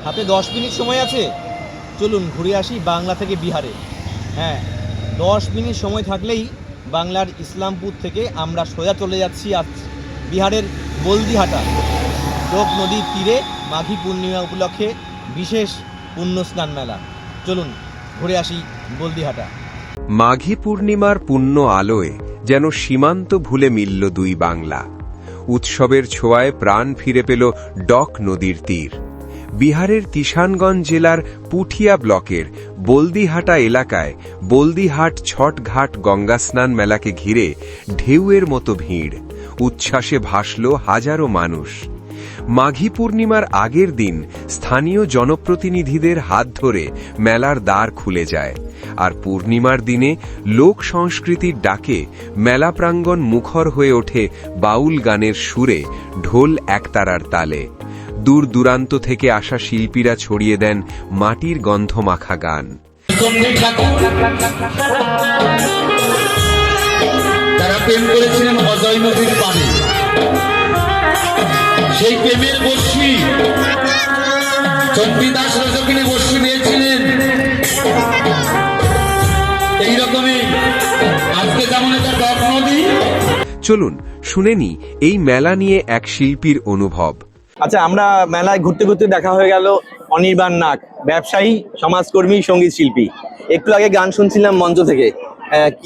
হাতে 10 মিনিট সময় আছে, চলুন ঘুরে আসি বাংলা থেকে বিহারে। হ্যাঁ, 10 মিনিট সময় থাকলেই বাংলার ইসলামপুর থেকে আমরা সোজা চলে যাচ্ছি আজ বিহারের বলদিহাটা। ডোক নদীর তীরে মাঘী পূর্ণিমা উপলক্ষে বিশেষ পুণ্য স্নান মেলা। চলুন ঘুরে আসি বলদিহাটা। মাঘী পূর্ণিমার পুণ্য আলোয় যেন সীমান্ত ভুলে মিলল দুই বাংলা। উৎসবের ছোঁয়ায় প্রাণ ফিরে পেল ডক নদীর তীর। বিহারের কিষানগঞ্জ জেলার পুঠিয়া ব্লকের বলদিহাটা এলাকায় বলদিহাট ছটঘাট গঙ্গাস্নান মেলাকে ঘিরে ঢেউয়ের মতো ভিড়, উচ্ছ্বাসে ভাসল হাজারো মানুষ। মাঘী পূর্ণিমার আগের দিন স্থানীয় জনপ্রতিনিধিদের হাত ধরে মেলার দ্বার খুলে যায়, আর পূর্ণিমার দিনে লোক সংস্কৃতির ডাকে মেলা প্রাঙ্গণ মুখর হয়ে ওঠে বাউল গানের সুরে, ঢোল একতারার তালে। দূর দূরান্ত থেকে আসা শিল্পীরা ছড়িয়ে দেন মাটির গন্ধমাখা গান। তারা প্রেম করেছিলেন অজয় নদীর পাড়ে, সেই প্রেমের বর্ষি চণ্ডীদাস রজকিনী বর্ষি নিয়েছিলেন। এইরকমই আজকে যেমন এটা ডক নদী। চলুন শুনে নি এই মেলা নিয়ে এক শিল্পীর অনুভব। আচ্ছা, আমরা মেলায় ঘুরতে ঘুরতে দেখা হয়ে গেল অনির্বাণ নাগ, ব্যবসায়ী, সমাজকর্মী, সঙ্গীত শিল্পী। একটু আগে গান শুনছিলাম মঞ্চ থেকে।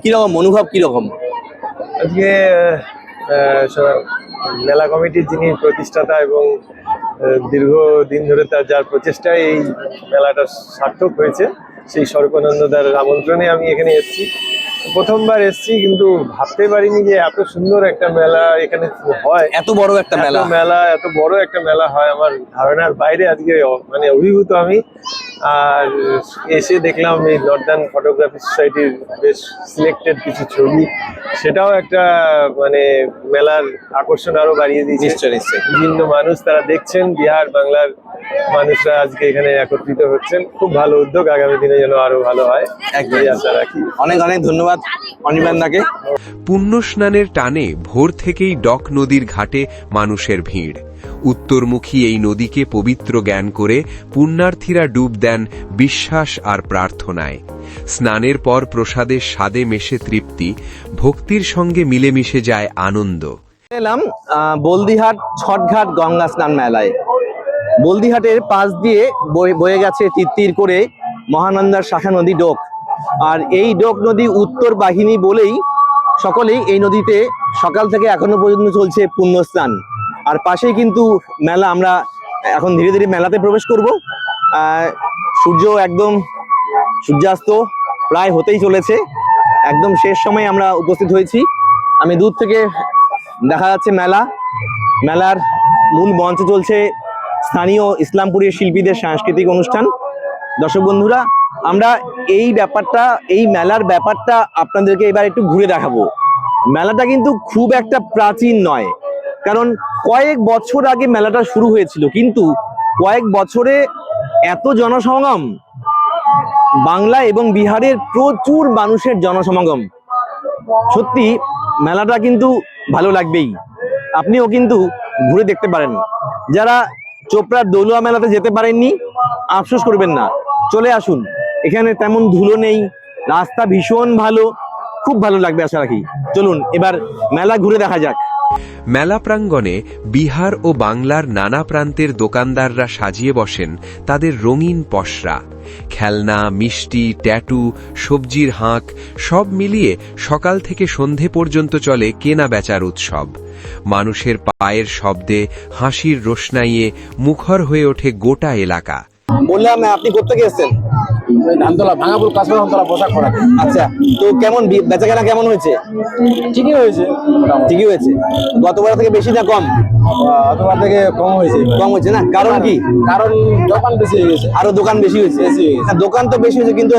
কিরকম অনুভব, কিরকম? আজকে মেলা কমিটির যিনি প্রতিষ্ঠাতা এবং দীর্ঘদিন ধরে তার যার প্রচেষ্টায় এই মেলাটা সার্থক হয়েছে, সেই স্বরূপানন্দদার আমন্ত্রণে আমি এখানে এসেছি। প্রথমবার এসেছি, কিন্তু ভাবতে পারিনি যে এত সুন্দর একটা মেলা এখানে হয়, এত বড় একটা মেলা এত বড় একটা মেলা হয়। আমার ধারণার বাইরে আজকে মানে অভিভূত আমি। আর এসে দেখলাম এই নর্দার্ন ফটোগ্রাফি সোসাইটির বেশ সিলেক্টেড কিছু ছবি, সেটাও একটা মানে মেলার আকর্ষণ আরো বাড়িয়ে দিয়েছে। নিশ্চয়ই। বিভিন্ন মানুষ তারা দেখছেন, বিহার বাংলার মানুষরা আজকে এখানে একত্রিত হচ্ছেন। খুব ভালো উদ্যোগ, আগামী দিনে যেন আরো ভালো হয়, একদমই আশা রাখি। অনেক অনেক ধন্যবাদ অনির্বাণ নাকে। পুণ্য স্নানের টানে ভোর থেকেই ডক নদীর ঘাটে মানুষের ভিড়। উত্তরমুখী এই নদীকে পবিত্র জ্ঞান করে পুণ্যার্থীরা ডুব দেন বিশ্বাস আর প্রার্থনায়। স্নানের পর প্রসাদের স্বাদে মেশে তৃপ্তি, ভক্তির সঙ্গে মিলেমিশে যায় আনন্দ। এলাম বলদিহাট ছটঘাট গঙ্গা স্নান মেলায়। বলদিহাটের পাশ দিয়ে বয়ে গেছে তিত্তির করে মহানন্দার শাখা নদী ডোক। আর এই ডোক নদী উত্তর বাহিনী বলেই সকলেই এই নদীতে সকাল থেকে এখনো পর্যন্ত চলছে পুণ্য স্নান। আর পাশেই কিন্তু মেলা। আমরা এখন ধীরে ধীরে মেলাতে প্রবেশ করব। সূর্য একদম সূর্যাস্ত প্রায় হতেই চলেছে, একদম শেষ সময় আমরা উপস্থিত হয়েছি। আমি দূর থেকে দেখা যাচ্ছে মেলার মূল মঞ্চে চলছে স্থানীয় ইসলামপুরের শিল্পীদের সাংস্কৃতিক অনুষ্ঠান। দর্শক বন্ধুরা, আমরা এই মেলার ব্যাপারটা আপনাদেরকে এবার একটু ঘুরে দেখাবো। মেলাটা কিন্তু খুব একটা প্রাচীন নয়, কারণ কয়েক বছর আগে মেলাটা শুরু হয়েছিল, কিন্তু কয়েক বছরে এত জনসমাগম, বাংলা এবং বিহারের প্রচুর মানুষের জনসমাগম। সত্যি মেলাটা কিন্তু ভালো লাগবেই। আপনিও কিন্তু ঘুরে দেখতে পারেন। যারা চোপড়ার দৌলুয়া মেলাতে যেতে পারেননি, আফসোস করবেন না, চলে আসুন। এখানে তেমন ধুলো নেই, রাস্তা ভীষণ ভালো, খুব ভালো লাগবে আশা রাখি। চলুন এবার মেলা ঘুরে দেখা যাক। মেলা প্রাঙ্গণে বিহার ও বাংলার নানা প্রান্তের দোকানদাররা সাজিয়ে বসেন তাদের রঙিন পসরা। খেলনা, মিষ্টি, ট্যাটু, সবজির হাঁক সব মিলিয়ে সকাল থেকে সন্ধে পর্যন্ত চলে কেনা বেচার উৎসব। মানুষের পায়ের শব্দে, হাসির রোশনাইয়ে মুখর হয়ে ওঠে গোটা এলাকা। বললাম, আপনি কোথেকে এসেছেন? ধানতলা, ভাঙাপুর কাশ্মীর ধানতলা পোশাক পরা। আচ্ছা, তো কেমন বেচাকেনা কেমন হয়েছে? ঠিকই হয়েছে, ঠিকই হয়েছে। গতবার থেকে বেশি না কম? অতবার থেকে কম হয়েছে। কম হয়েছে না? কারণ কি? কারণ দোকান বেশি হয়ে গেছে। আরো দোকান বেশি হয়েছে। দোকান তো বেশি হয়েছে, কিন্তু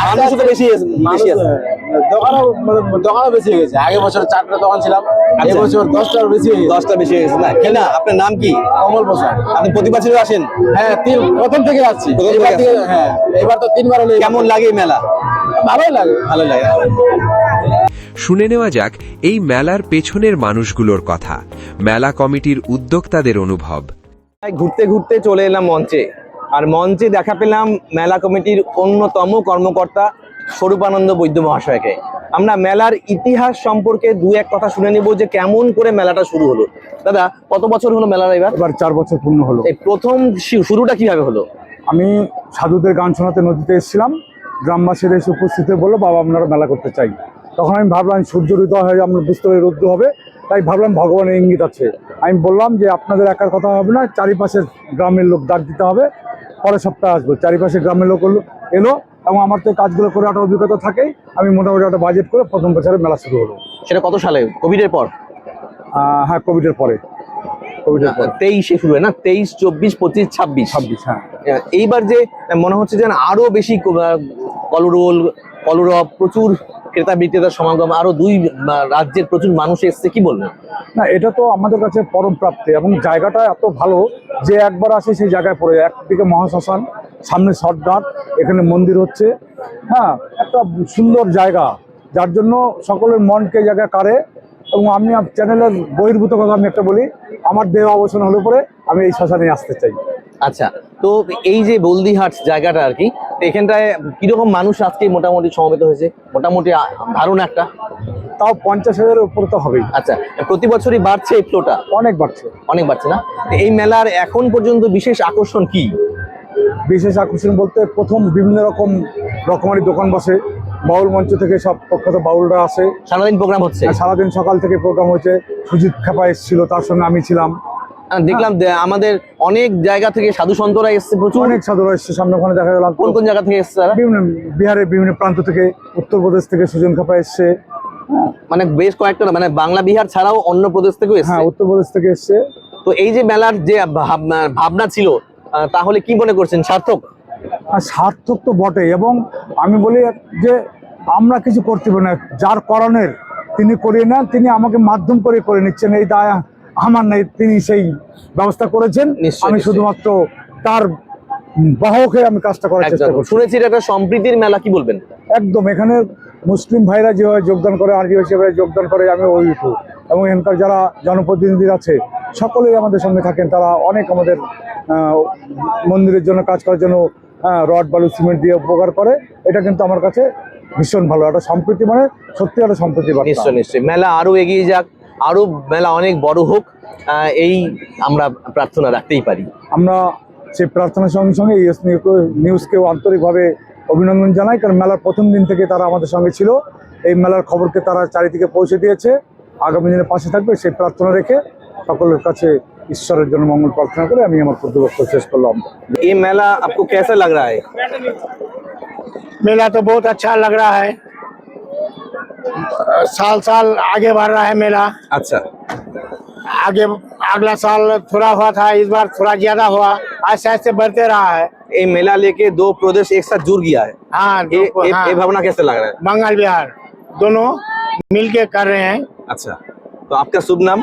মানুষও তো বেশি আছে। দোকানও বেশি হয়ে গেছে। আগে বছর 4টা দোকান ছিলাম, এই বছর 10টার বেশি হয়ে গেছে। 10টা বেশি হয়ে গেছে না? কেনা। আপনার নাম কি? কমল প্রসাদ। আপনি প্রতি বছরও আসেন? হ্যাঁ, প্রথম থেকে আসছি। হ্যাঁ, এবার তো 3বার হলো। কেমন লাগে মেলা? ভালোই লাগে, ভালো লাগে। শুনে নেওয়া যাক এই মেলার পেছনের মানুষগুলোর কথা, মেলা কমিটির উদ্যোক্তাদের অনুভব। ঘুরতে ঘুরতে চলে এলাম মঞ্চে। আর মঞ্চে দেখা পেলাম মেলা কমিটির অন্যতম কর্মকর্তা স্বরূপানন্দ বৈদ্য মহাশয়কে। আমরা মেলার ইতিহাস সম্পর্কে দু এক কথা শুনে নিব যে কেমন করে মেলাটা শুরু হলো। দাদা, কত বছর হলো মেলার এবার? এবার 4 বছর পূর্ণ হলো। এই প্রথম শুরুটা কিভাবে হলো? আমি সাধুদের গান শোনাতে নদীতে এসেছিলাম, গ্রামবাসীরা এসে উপস্থিত হয়ে বললো বাবা আপনারা মেলা করতে চাই। তখন আমি ভাবলাম সূর্য উদয় হয়ে আমরা বুঝতে পারি রৌদ্র হবে, তাই ভাবলাম ভগবানের ইঙ্গিত আছে। আমি বললাম যে আপনাদের একার কথা হবে না, চারিপাশের গ্রামের লোক ডাক দিতে হবে, পরের সপ্তাহে আসবো। চারিপাশের গ্রামের লোক এলো এবং আমার তো এই কাজগুলো করে একটা অভিজ্ঞতা থাকেই, আমি মোটামুটি একটা বাজেট করে প্রথম বছরে মেলা শুরু হলো। সেটা কত সালে? কোভিডের পর? হ্যাঁ, কোভিডের পরে। 23-এ শুরু হয় না? 23, 24, 25, 26। 26, হ্যাঁ। এইবার যে মনে হচ্ছে যেন আরো বেশি কলরোল কলরব, প্রচুর ক্রেতা বিক্রেতার সমাগম, আরো দুই রাজ্যের প্রচুর মানুষ এসছে, কি বলবেন? না, এটা তো আমাদের কাছে পরম প্রাপ্তি এবং জায়গাটা এত ভালো যে একবার আসে সেই জায়গায় পড়ে যায়। একদিকে মহাশ্মশান, সামনে শর্টঘাট, এখানে মন্দির হচ্ছে, হ্যাঁ, একটা সুন্দর জায়গা, যার জন্য সকলের মনকে জায়গা কাড়ে। এবং আমি চ্যানেলের বহির্ভূত কথা আমি একটা বলি, আমার দেহ অবসান হলে পরে আমি এই শ্মশানে আসতে চাই। আচ্ছা, তো এই যে বলদিহাট জায়গাটা আর কি, এখানটায় কিরকম মানুষ আজকে মোটামুটি সমবেত হয়েছে? মোটামুটি ধারণা একটা তাও 50,000-এর উপরে তো হবেই। আচ্ছা, প্রতি বছরই বাড়ছে এই ফ্লোটা? অনেক বাড়ছে। অনেক বাড়ছে না? এই মেলার এখন পর্যন্ত বিশেষ আকর্ষণ কি? বিশেষ আকর্ষণ বলতে প্রথম বিভিন্ন রকমারি দোকান বসে, বাউল মঞ্চ থেকে সব প্রখ্যাত বাউলরা আসে, সারাদিন প্রোগ্রাম হচ্ছে? সারাদিন সকাল থেকে প্রোগ্রাম হয়েছে। সুজিত খেপা এসেছিল, তার সঙ্গে আমি ছিলাম। দেখলাম আমাদের অনেক জায়গা থেকে সাধু সন্তরা এসছে, প্রচুর অনেক সাধুরা এসছে, সামনে ওখানে দেখা গেল। কোন কোন জায়গা থেকে এসছে তারা? বিভিন্ন বিহারের বিভিন্ন প্রান্ত থেকে, উত্তরপ্রদেশ থেকে সুজন খেপা এসছে, মানে বেশ কয়েকটা, মানে বাংলা বিহার ছাড়াও অন্য প্রদেশ থেকেও এসছে। হ্যাঁ, উত্তরপ্রদেশ থেকে এসছে। তো এই যে মেলার যে ভাবনা ছিল, তাহলে কি মনে করছেন, সার্থক? আর সার্থক তো বটে, এবং আমি বলি যে আমরা কিছু করতে পারি না, যার করণের তিনি করিয়ে নেন, তিনি আমাকে মাধ্যম করে নিচ্ছেন। এই দায় আমার নেই, তিনি সেই ব্যবস্থা করেছেন। নিশ্চয়ই, আমি নিশ্চয়ই। শুধুমাত্র তার বাহকে আমি কাজটা করার চেষ্টা একদম। করছি। শুনেছি এটা একটা সম্প্রীতির মেলা, কি বলবেন? একদম, এখানে মুসলিম ভাইরা যেভাবে যোগদান করে, আদিবাসী ভাইরা যোগদান করে, আমি অভিভূত। এবং এখানকার যারা জনপ্রতিনিধি আছে সকলেই আমাদের সঙ্গে থাকেন। তারা অনেক আমাদের মন্দিরের জন্য কাজ করার জন্য রড বালু সিমেন্ট দিয়ে উপকার করে। এটা কিন্তু আমার কাছে ভীষণ ভালো একটা সম্প্রীতি, মানে সত্যি একটা সম্প্রীতি বার্তা। নিশ্চয় নিশ্চয়ই, মেলা আরো এগিয়ে যাক, আরো মেলা অনেক বড় হোক, এই আমরা প্রার্থনা রাখতেই পারি। আমরা সেই প্রার্থনার সঙ্গে সঙ্গে ইয়েস নিউজকেও আন্তরিকভাবে অভিনন্দন জানাই, কারণ মেলার প্রথম দিন থেকে তারা আমাদের সঙ্গে ছিল। এই মেলার খবরকে তারা চারিদিকে পৌঁছে দিয়েছে, আগামী দিনে পাশে থাকবে সেই প্রার্থনা রেখে সকলের কাছে ঈশ্বরের জন্য মঙ্গল প্রার্থনা করে আমি আমার কর্তব্য শেষ করলাম। ये मेला आपको कैसा लग रहा है? मेला तो बहुत अच्छा लग रहा है, साल साल आगे बढ़ रहा है मेला। अच्छा, आगे अगला साल थोड़ा हुआ था, इस बार थोड़ा ज्यादा हुआ, ऐसे ऐसे बढ़ते रहा है। ये मेला लेके दो प्रदेश एक साथ जुड़ गया है। हाँ, ये भावना कैसे लग रहा है? बंगाल बिहार दोनों मिलके कर रहे हैं। अच्छा, तो आपका शुभ नाम?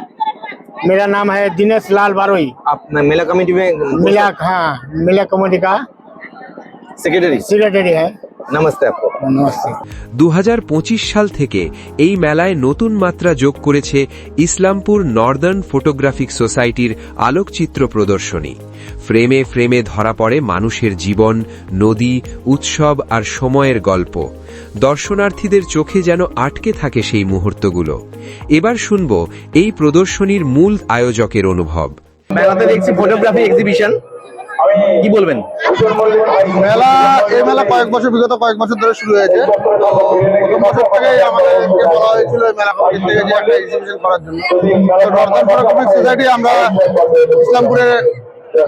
मेरा नाम है दिनेश लाल बारोई, आप मेला कमेटी में मिला कमेटी का सेक्रेटरी है। नमस्ते आपको। नमस्ते। 2025 সাল থেকে এই মেলায় নতুন মাত্রা যোগ করেছে ইসলামপুর নর্দার্ন ফটোগ্রাফিক সোসাইটির আলোকচিত্র প্রদর্শনী। ফ্রেমে ফ্রেমে ধরা পড়ে মানুষের জীবন, নদী, উৎসব আর সময়ের গল্প। দর্শনার্থীদের চোখে যেন আটকে থাকে সেই মুহূর্তগুলো। এবার শুনব এই প্রদর্শনীর মূল আয়োজকের অনুভব। মেলাতে দেখছি ফটোগ্রাফি এক্সিবিশন, কি বলবেন? এই মেলা বিগত কয়েক বছর ধরে শুরু হয়েছে। প্রথম বছর থেকেই আমাদেরকে বলা হয়েছিল এই মেলা কমিটি থেকে যে একটা এক্সিবিশন করার জন্য। তো নর্দার্ন ফটোগ্রাফিক সোসাইটি আমরা ইসলামপুরে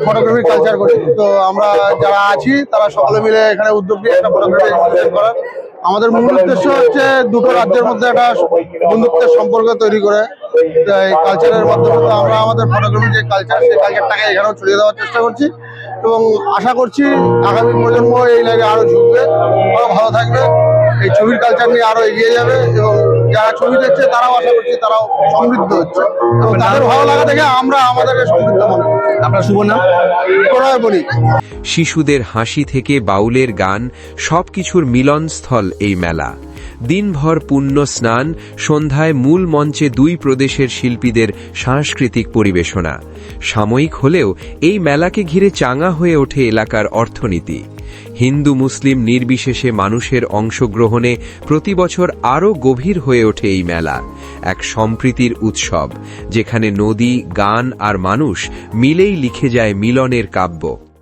ফটোগ্রাফি কালচার করি। তো আমরা যারা আছি তারা সকলে মিলে এখানে উদ্যোগ নিয়ে একটা ফটোগ্রাফি এক্সিবিশন করার। আমাদের মূল উদ্দেশ্য হচ্ছে দুটো রাজ্যের মধ্যে একটা বন্ধুত্বের সম্পর্ক তৈরি করে এই কালচারের মাধ্যমে আমরা আমাদের ফটোগ্রাফি যে কালচার, সেই কালচারটাকে এখানেও ছড়িয়ে দেওয়ার চেষ্টা করছি এবং আশা করছি আগামী প্রজন্ম এই লাইনে আরো ঝুঁকবে, আরো ভালো থাকবে, এই ছবির কালচার নিয়ে আরো এগিয়ে যাবে এবং যারা ছবি দেখছে তারাও আশা করছি তারাও সমৃদ্ধ হচ্ছে এবং তাদের ভালো লাগা দেখে আমরা আমাদেরকে সমৃদ্ধ মনে করছি। আপনার শুভ নাম? প্রণয় বণিক। শিশুদের হাসি থেকে বাউলের গান, সবকিছুর মিলনস্থল এই মেলা। দিনভর পুণ্য স্নান, সন্ধ্যায় মূল মঞ্চে দুই প্রদেশের শিল্পীদের সাংস্কৃতিক পরিবেশনা। সাময়িক হলেও এই মেলাকে ঘিরে চাঙা হয়ে ওঠে এলাকার অর্থনীতি। হিন্দু মুসলিম নির্বিশেষে মানুষের অংশগ্রহণে প্রতি বছর আরও গভীর হয়ে ওঠে এই মেলা, এক সম্প্রীতির উৎসব যেখানে নদী, গান আর মানুষ মিলেই লিখে যায় মিলনের কাব্য।